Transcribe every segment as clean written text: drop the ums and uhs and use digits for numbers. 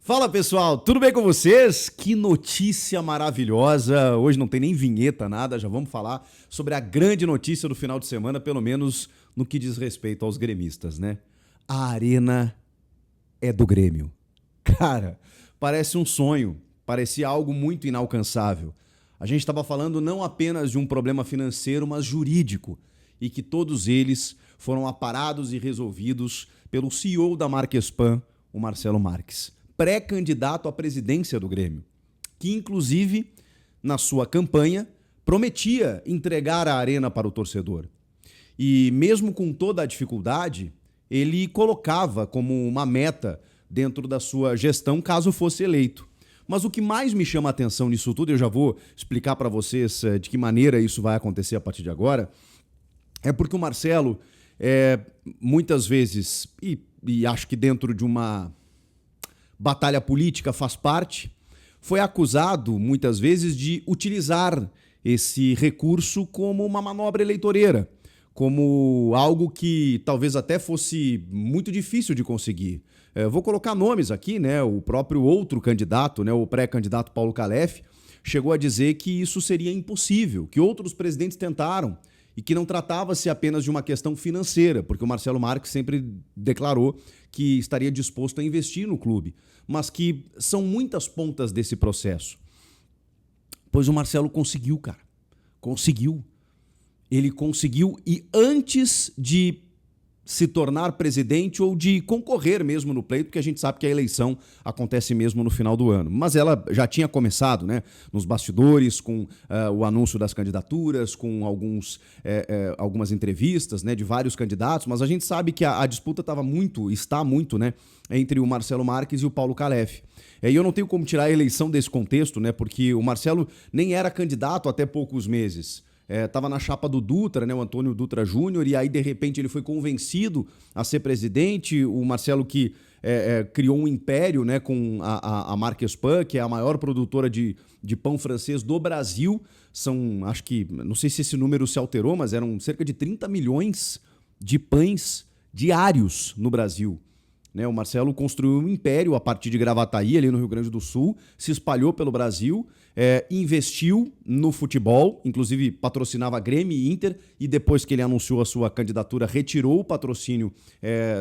Fala pessoal, tudo bem com vocês? Que notícia maravilhosa! Hoje não tem nem vinheta, nada, já vamos falar sobre a grande notícia do final de semana, pelo menos no que diz respeito aos gremistas, né? A arena é do Grêmio. Cara, parece um sonho, parecia algo muito inalcançável. A gente estava falando não apenas de um problema financeiro, mas jurídico, e que todos eles foram aparados e resolvidos pelo CEO da Marquespan, o Marcelo Marques, pré-candidato à presidência do Grêmio, que inclusive, na sua campanha, prometia entregar a arena para o torcedor. E mesmo com toda a dificuldade, ele colocava como uma meta dentro da sua gestão caso fosse eleito. Mas o que mais me chama a atenção nisso tudo, eu já vou explicar para vocês de que maneira isso vai acontecer a partir de agora, é porque o Marcelo, muitas vezes, e acho que dentro de uma batalha política faz parte, foi acusado muitas vezes de utilizar esse recurso como uma manobra eleitoreira, como algo que talvez até fosse muito difícil de conseguir. Vou colocar nomes aqui, né? O próprio outro candidato, né? O pré-candidato Paulo Calef, chegou a dizer que isso seria impossível, que outros presidentes tentaram e que não tratava-se apenas de uma questão financeira, porque o Marcelo Marques sempre declarou que estaria disposto a investir no clube, mas que são muitas pontas desse processo. Pois o Marcelo conseguiu, cara. Conseguiu. Ele conseguiu, e antes de se tornar presidente ou de concorrer mesmo no pleito, porque a gente sabe que a eleição acontece mesmo no final do ano. Mas ela já tinha começado, né, nos bastidores, com o anúncio das candidaturas, com algumas entrevistas, né, de vários candidatos, mas a gente sabe que a disputa está muito, né, entre o Marcelo Marques e o Paulo Calef. E eu não tenho como tirar a eleição desse contexto, né, porque o Marcelo nem era candidato até poucos meses. Estava na chapa do Dutra, né, o Antônio Dutra Júnior, e aí de repente ele foi convencido a ser presidente. O Marcelo que criou um império, né, com a Marquespan, que é a maior produtora de pão francês do Brasil. Acho que, não sei se esse número se alterou, mas eram cerca de 30 milhões de pães diários no Brasil. O Marcelo construiu um império a partir de Gravataí, ali no Rio Grande do Sul, se espalhou pelo Brasil, investiu no futebol, inclusive patrocinava Grêmio e Inter, e depois que ele anunciou a sua candidatura, retirou o patrocínio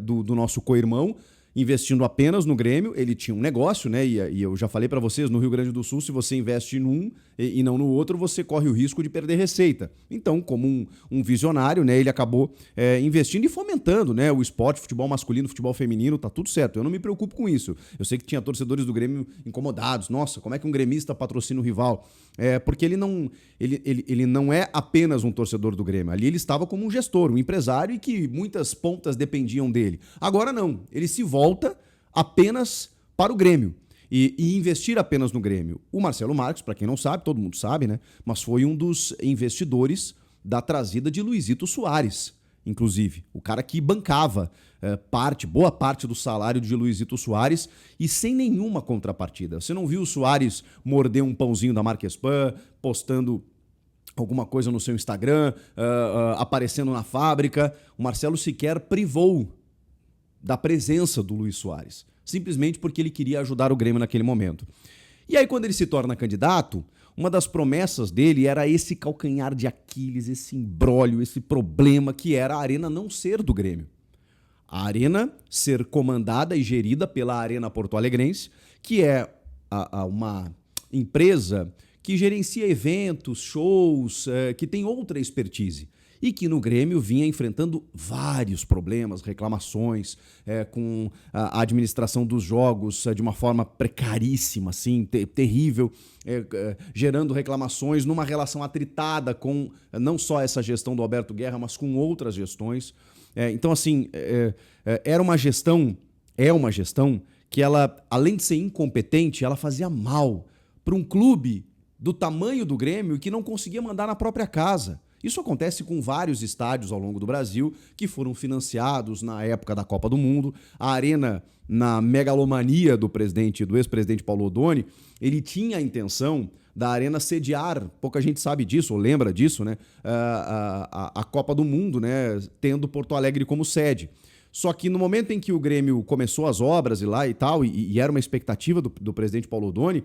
do nosso co-irmão, investindo apenas no Grêmio. Ele tinha um negócio, né? E eu já falei para vocês, no Rio Grande do Sul, se você investe num e não no outro, você corre o risco de perder receita. Então, como um visionário, né, ele acabou investindo e fomentando, né, o esporte, futebol masculino, futebol feminino, tá tudo certo. Eu não me preocupo com isso. Eu sei que tinha torcedores do Grêmio incomodados. Nossa, como é que um gremista patrocina o rival? Porque ele não é apenas um torcedor do Grêmio. Ali ele estava como um gestor, um empresário, e que muitas pontas dependiam dele. Agora não. Ele se volta apenas para o Grêmio e investir apenas no Grêmio. O Marcelo Marques, para quem não sabe, todo mundo sabe, né? Mas foi um dos investidores da trazida de Luizito Soares, inclusive. O cara que bancava boa parte do salário de Luizito Soares e sem nenhuma contrapartida. Você não viu o Soares morder um pãozinho da Marquespan, postando alguma coisa no seu Instagram, aparecendo na fábrica. O Marcelo sequer privou da presença do Luiz Soares, simplesmente porque ele queria ajudar o Grêmio naquele momento. E aí, quando ele se torna candidato, uma das promessas dele era esse calcanhar de Aquiles, esse imbróglio, esse problema que era a arena não ser do Grêmio. A arena ser comandada e gerida pela Arena Porto Alegrense, que é uma empresa que gerencia eventos, shows, que tem outra expertise. E que no Grêmio vinha enfrentando vários problemas, reclamações, com a administração dos jogos de uma forma precaríssima, assim, terrível, gerando reclamações numa relação atritada com não só essa gestão do Alberto Guerra, mas com outras gestões. Então, assim, é uma gestão que ela, além de ser incompetente, ela fazia mal para um clube do tamanho do Grêmio que não conseguia mandar na própria casa. Isso acontece com vários estádios ao longo do Brasil que foram financiados na época da Copa do Mundo. A Arena, na megalomania do ex-presidente Paulo Odoni, ele tinha a intenção da Arena sediar, pouca gente sabe disso ou lembra disso, né? A Copa do Mundo, né? Tendo Porto Alegre como sede. Só que no momento em que o Grêmio começou as obras e lá e tal, e era uma expectativa do presidente Paulo Oddoni,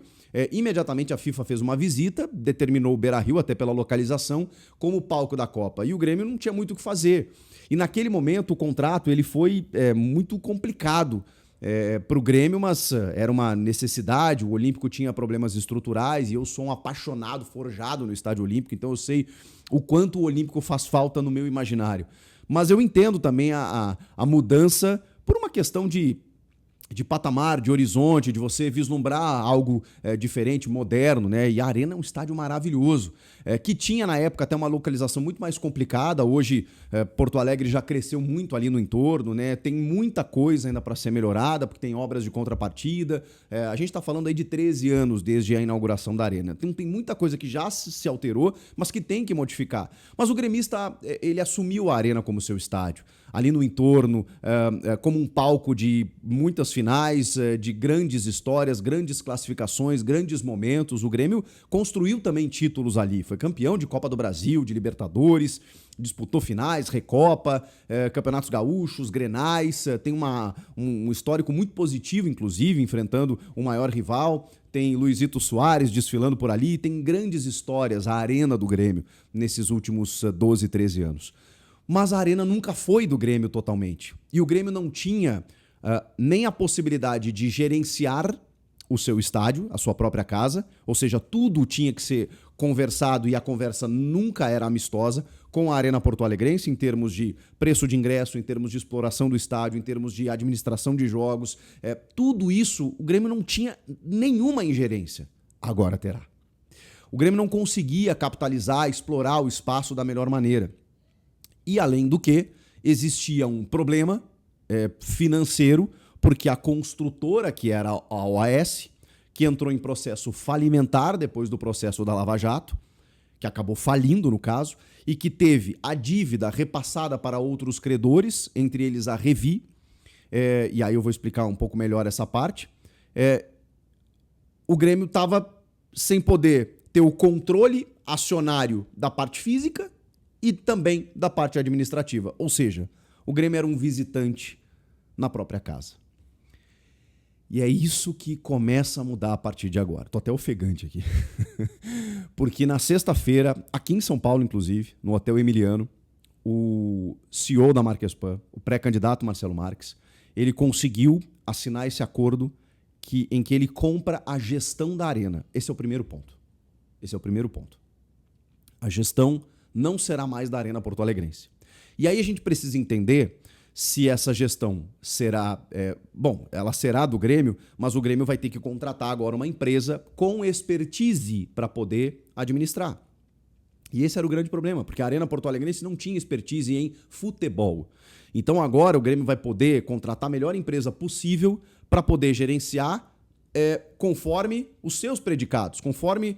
imediatamente a FIFA fez uma visita, determinou o Beira-Rio, até pela localização, como palco da Copa. E o Grêmio não tinha muito o que fazer. E naquele momento o contrato ele foi muito complicado para o Grêmio, mas era uma necessidade. O Olímpico tinha problemas estruturais e eu sou um apaixonado, forjado no Estádio Olímpico, então eu sei o quanto o Olímpico faz falta no meu imaginário. Mas eu entendo também a mudança por uma questão de patamar, de horizonte, de você vislumbrar algo diferente, moderno, né? E a Arena é um estádio maravilhoso, que tinha na época até uma localização muito mais complicada. Hoje, Porto Alegre já cresceu muito ali no entorno, né? Tem muita coisa ainda para ser melhorada, porque tem obras de contrapartida. A gente está falando aí de 13 anos desde a inauguração da Arena. Tem muita coisa que já se alterou, mas que tem que modificar. Mas o gremista, ele assumiu a Arena como seu estádio, ali no entorno, como um palco de muitas finais, de grandes histórias, grandes classificações, grandes momentos. O Grêmio construiu também títulos ali, foi campeão de Copa do Brasil, de Libertadores, disputou finais, Recopa, Campeonatos Gaúchos, Grenais, tem um histórico muito positivo, inclusive, enfrentando o maior rival. Tem Luizito Soares desfilando por ali, tem grandes histórias, a Arena do Grêmio, nesses últimos 12, 13 anos. Mas a Arena nunca foi do Grêmio totalmente. E o Grêmio não tinha nem a possibilidade de gerenciar o seu estádio, a sua própria casa, ou seja, tudo tinha que ser conversado e a conversa nunca era amistosa com a Arena Porto Alegrense em termos de preço de ingresso, em termos de exploração do estádio, em termos de administração de jogos. Tudo isso o Grêmio não tinha nenhuma ingerência. Agora terá. O Grêmio não conseguia capitalizar, explorar o espaço da melhor maneira. E, além do que, existia um problema financeiro, porque a construtora, que era a OAS, que entrou em processo falimentar depois do processo da Lava Jato, que acabou falindo no caso, e que teve a dívida repassada para outros credores, entre eles a Revi, e aí eu vou explicar um pouco melhor essa parte. O Grêmio estava sem poder ter o controle acionário da parte física e também da parte administrativa. Ou seja, o Grêmio era um visitante na própria casa. E é isso que começa a mudar a partir de agora. Tô até ofegante aqui. Porque na sexta-feira, aqui em São Paulo, inclusive, no Hotel Emiliano, o CEO da Marquespan, o pré-candidato Marcelo Marques, ele conseguiu assinar esse acordo em que ele compra a gestão da Arena. Esse é o primeiro ponto. Esse é o primeiro ponto. A gestão não será mais da Arena Porto Alegrense. E aí a gente precisa entender se essa gestão será... ela será do Grêmio, mas o Grêmio vai ter que contratar agora uma empresa com expertise para poder administrar. E esse era o grande problema, porque a Arena Porto Alegrense não tinha expertise em futebol. Então agora o Grêmio vai poder contratar a melhor empresa possível para poder gerenciar conforme os seus predicados, conforme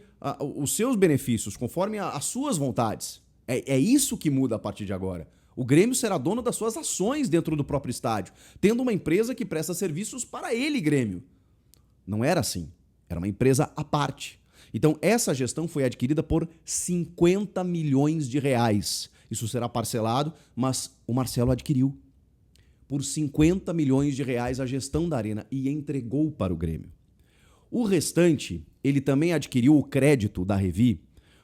os seus benefícios, conforme as suas vontades. É isso que muda a partir de agora. O Grêmio será dono das suas ações dentro do próprio estádio, tendo uma empresa que presta serviços para ele, Grêmio. Não era assim. Era uma empresa à parte. Então, essa gestão foi adquirida por 50 milhões de reais. Isso será parcelado, mas o Marcelo adquiriu por 50 milhões de reais a gestão da Arena e entregou para o Grêmio. O restante, ele também adquiriu o crédito da Revi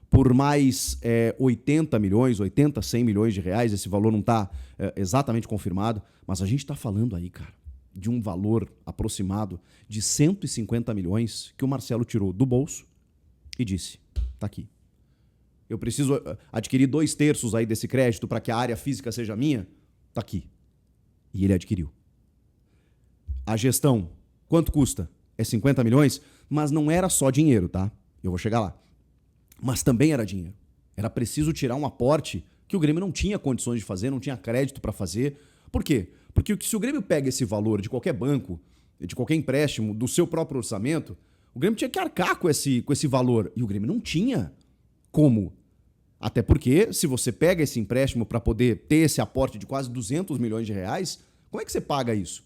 por mais 80 milhões, 100 milhões de reais. Esse valor não está exatamente confirmado, mas a gente está falando aí, cara, de um valor aproximado de 150 milhões que o Marcelo tirou do bolso e disse, tá aqui. Eu preciso adquirir 2/3 aí desse crédito para que a área física seja minha, tá aqui. E ele adquiriu. A gestão, quanto custa? É 50 milhões, mas não era só dinheiro, tá? Eu vou chegar lá. Mas também era dinheiro. Era preciso tirar um aporte que o Grêmio não tinha condições de fazer, não tinha crédito para fazer. Por quê? Porque se o Grêmio pega esse valor de qualquer banco, de qualquer empréstimo, do seu próprio orçamento, o Grêmio tinha que arcar com esse valor. E o Grêmio não tinha como. Até porque, se você pega esse empréstimo para poder ter esse aporte de quase 200 milhões de reais, como é que você paga isso?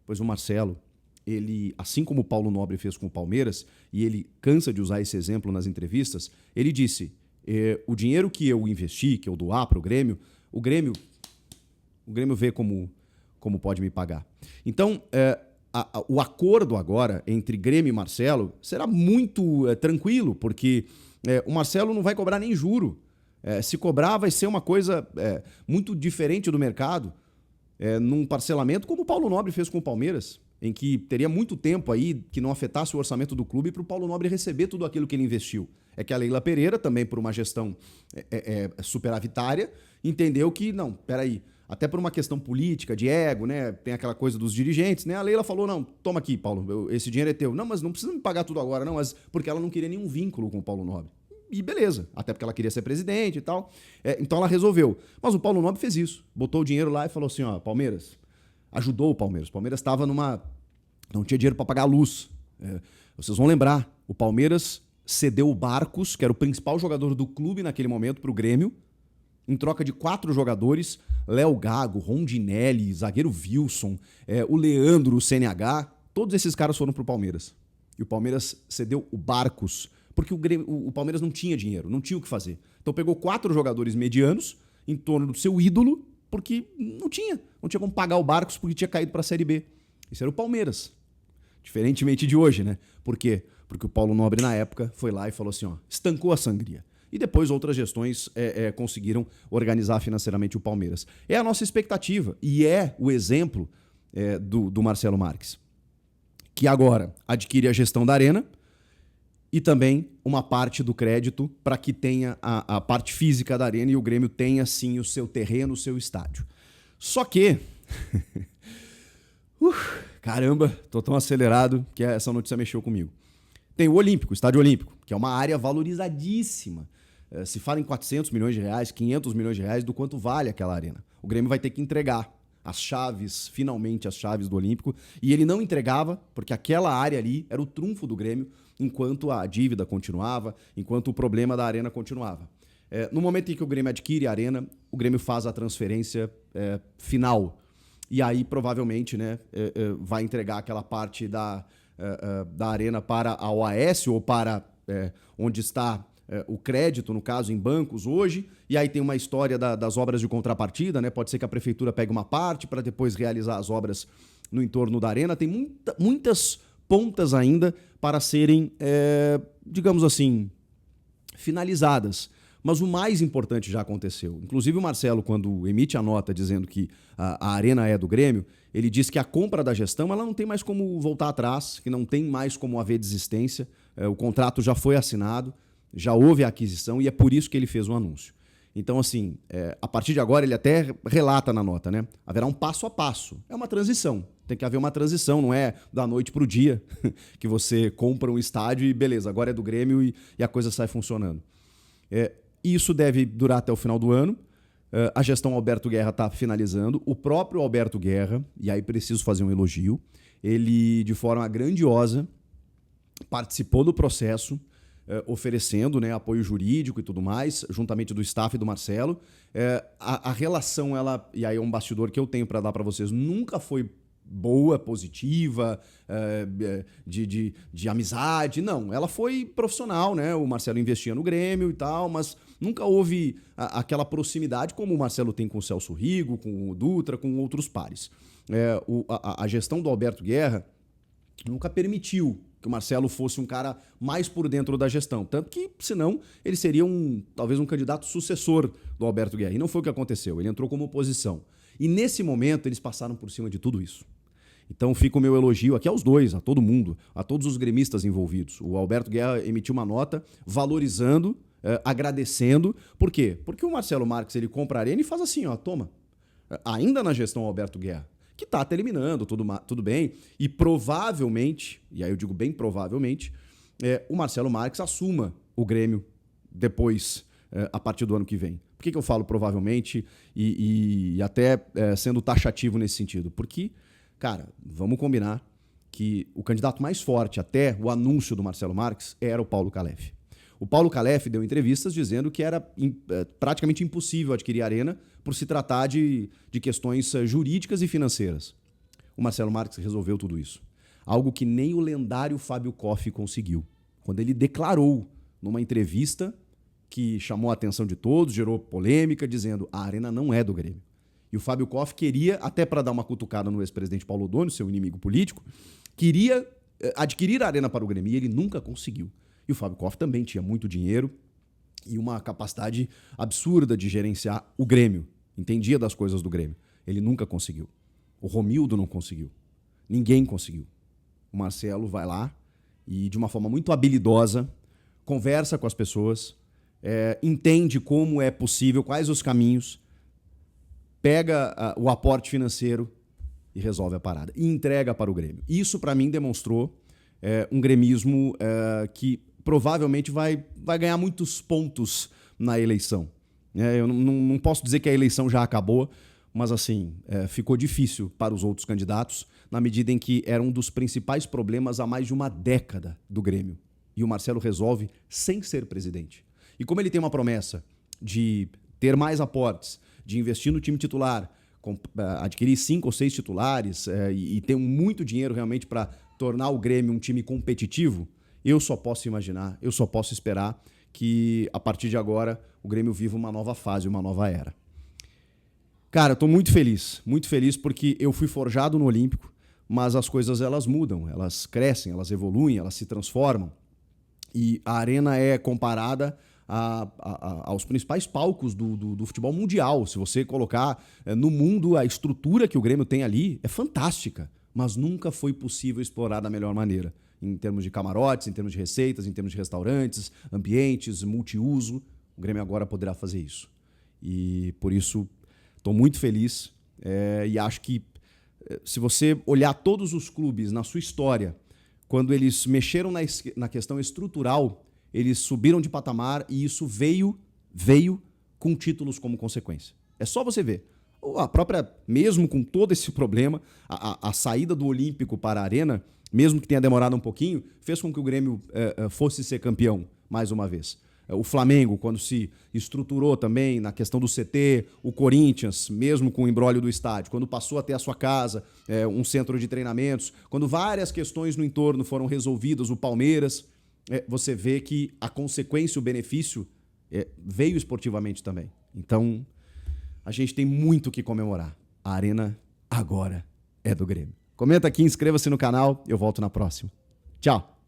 Pois o Marcelo, ele, assim como o Paulo Nobre fez com o Palmeiras, e ele cansa de usar esse exemplo nas entrevistas, ele disse, o dinheiro que eu investi, que eu doar para o Grêmio vê como como pode me pagar. Então, o acordo agora entre Grêmio e Marcelo será muito tranquilo, porque o Marcelo não vai cobrar nem juro. Se cobrar, vai ser uma coisa muito diferente do mercado, num parcelamento como o Paulo Nobre fez com o Palmeiras, em que teria muito tempo aí que não afetasse o orçamento do clube para o Paulo Nobre receber tudo aquilo que ele investiu. É que a Leila Pereira, também por uma gestão superavitária, entendeu que, não, peraí, até por uma questão política, de ego, né? Tem aquela coisa dos dirigentes, né? A Leila falou, não, toma aqui, Paulo, esse dinheiro é teu. Não, mas não precisa me pagar tudo agora, não, mas porque ela não queria nenhum vínculo com o Paulo Nobre. E beleza, até porque ela queria ser presidente e tal. Então ela resolveu. Mas o Paulo Nobre fez isso. Botou o dinheiro lá e falou assim, ó, Palmeiras, ajudou o Palmeiras. O Palmeiras estava não tinha dinheiro para pagar a luz. Vocês vão lembrar, o Palmeiras cedeu o Barcos, que era o principal jogador do clube naquele momento, para o Grêmio, em troca de 4 jogadores, Léo Gago, Rondinelli, zagueiro Wilson, o Leandro, o CNH, todos esses caras foram para o Palmeiras. E o Palmeiras cedeu o Barcos, porque o Palmeiras não tinha dinheiro, não tinha o que fazer. Então pegou 4 jogadores medianos em torno do seu ídolo, porque não tinha como pagar o Barcos porque tinha caído para a Série B. Isso era o Palmeiras. Diferentemente de hoje, né? Por quê? Porque o Paulo Nobre, na época, foi lá e falou assim, ó, estancou a sangria. E depois outras gestões conseguiram organizar financeiramente o Palmeiras. É a nossa expectativa e é o exemplo do Marcelo Marques, que agora adquire a gestão da Arena e também uma parte do crédito para que tenha a parte física da Arena e o Grêmio tenha, sim, o seu terreno, o seu estádio. Só que... caramba, tô tão acelerado que essa notícia mexeu comigo. Tem o Olímpico, o Estádio Olímpico, que é uma área valorizadíssima. Se fala em 400 milhões de reais, 500 milhões de reais do quanto vale aquela arena. O Grêmio vai ter que entregar as chaves, finalmente as chaves do Olímpico, e ele não entregava porque aquela área ali era o trunfo do Grêmio enquanto a dívida continuava, enquanto o problema da arena continuava. No momento em que o Grêmio adquire a arena, o Grêmio faz a transferência final. E aí, provavelmente, né, vai entregar aquela parte da arena para a OAS ou para onde está o crédito, no caso, em bancos hoje. E aí tem uma história das obras de contrapartida, né? Pode ser que a prefeitura pegue uma parte para depois realizar as obras no entorno da arena. Tem muitas pontas ainda para serem, digamos assim, finalizadas. Mas o mais importante já aconteceu. Inclusive o Marcelo, quando emite a nota dizendo que a arena é do Grêmio, ele diz que a compra da gestão ela não tem mais como voltar atrás, que não tem mais como haver desistência. O contrato já foi assinado, já houve a aquisição e é por isso que ele fez o anúncio. Então, assim, a partir de agora, ele até relata na nota, né? Haverá um passo a passo. É uma transição. Tem que haver uma transição, não é da noite para o dia que você compra um estádio e beleza, agora é do Grêmio e a coisa sai funcionando. Isso deve durar até o final do ano. A gestão Alberto Guerra está finalizando. O próprio Alberto Guerra, e aí preciso fazer um elogio, ele, de forma grandiosa, participou do processo, oferecendo, né, apoio jurídico e tudo mais, juntamente do staff e do Marcelo. A relação, e aí é um bastidor que eu tenho para dar para vocês, nunca foi boa, positiva, de amizade, não. Ela foi profissional, né? O Marcelo investia no Grêmio e tal, mas nunca houve aquela proximidade como o Marcelo tem com o Celso Rigo, com o Dutra, com outros pares. A gestão do Alberto Guerra nunca permitiu que o Marcelo fosse um cara mais por dentro da gestão. Tanto que, senão, ele seria talvez um candidato sucessor do Alberto Guerra. E não foi o que aconteceu. Ele entrou como oposição. E nesse momento, eles passaram por cima de tudo isso. Então fica o meu elogio aqui aos dois, a todo mundo, a todos os gremistas envolvidos. O Alberto Guerra emitiu uma nota valorizando, agradecendo. Por quê? Porque o Marcelo Marques ele compra a arena e faz assim, ó, toma. Ainda na gestão Alberto Guerra, que está terminando, tudo bem, e provavelmente, e aí eu digo bem provavelmente, o Marcelo Marques assuma o Grêmio depois, a partir do ano que vem. Por que eu falo provavelmente e até sendo taxativo nesse sentido? Porque, cara, vamos combinar que o candidato mais forte até o anúncio do Marcelo Marques era o Paulo Calef. O Paulo Calef deu entrevistas dizendo que era praticamente impossível adquirir a arena por se tratar de questões jurídicas e financeiras. O Marcelo Marques resolveu tudo isso. Algo que nem o lendário Fábio Koff conseguiu. Quando ele declarou numa entrevista que chamou a atenção de todos, gerou polêmica, dizendo a arena não é do Grêmio. E o Fábio Koff queria, até para dar uma cutucada no ex-presidente Paulo Odônio, seu inimigo político, queria adquirir a Arena para o Grêmio e ele nunca conseguiu. E o Fábio Koff também tinha muito dinheiro e uma capacidade absurda de gerenciar o Grêmio. Entendia das coisas do Grêmio. Ele nunca conseguiu. O Romildo não conseguiu. Ninguém conseguiu. O Marcelo vai lá e, de uma forma muito habilidosa, conversa com as pessoas, entende como é possível, quais os caminhos, pega o aporte financeiro e resolve a parada. E entrega para o Grêmio. Isso, para mim, demonstrou um gremismo que provavelmente vai ganhar muitos pontos na eleição. Eu não posso dizer que a eleição já acabou, mas assim, ficou difícil para os outros candidatos, na medida em que era um dos principais problemas há mais de uma década do Grêmio. E o Marcelo resolve sem ser presidente. E como ele tem uma promessa de ter mais aportes, de investir no time titular, adquirir 5 ou 6 titulares e ter muito dinheiro realmente para tornar o Grêmio um time competitivo, eu só posso imaginar, eu só posso esperar que, a partir de agora, o Grêmio viva uma nova fase, uma nova era. Cara, eu tô muito feliz porque eu fui forjado no Olímpico, mas as coisas elas mudam, elas crescem, elas evoluem, elas se transformam. E a Arena é comparada aos principais palcos do futebol mundial. Se você colocar no mundo a estrutura que o Grêmio tem ali, é fantástica, mas nunca foi possível explorar da melhor maneira. Em termos de camarotes, em termos de receitas, em termos de restaurantes, ambientes, multiuso, o Grêmio agora poderá fazer isso. E por isso estou muito feliz e acho que se você olhar todos os clubes na sua história, quando eles mexeram na questão estrutural, eles subiram de patamar e isso veio com títulos como consequência. É só você ver. A própria, mesmo com todo esse problema, a saída do Olímpico para a Arena, mesmo que tenha demorado um pouquinho, fez com que o Grêmio fosse ser campeão mais uma vez. O Flamengo, quando se estruturou também na questão do CT, o Corinthians, mesmo com o imbróglio do estádio, quando passou a ter a sua casa, um centro de treinamentos, quando várias questões no entorno foram resolvidas, o Palmeiras, você vê que a consequência, o benefício, veio esportivamente também. Então, a gente tem muito o que comemorar. A Arena agora é do Grêmio. Comenta aqui, inscreva-se no canal, eu volto na próxima. Tchau!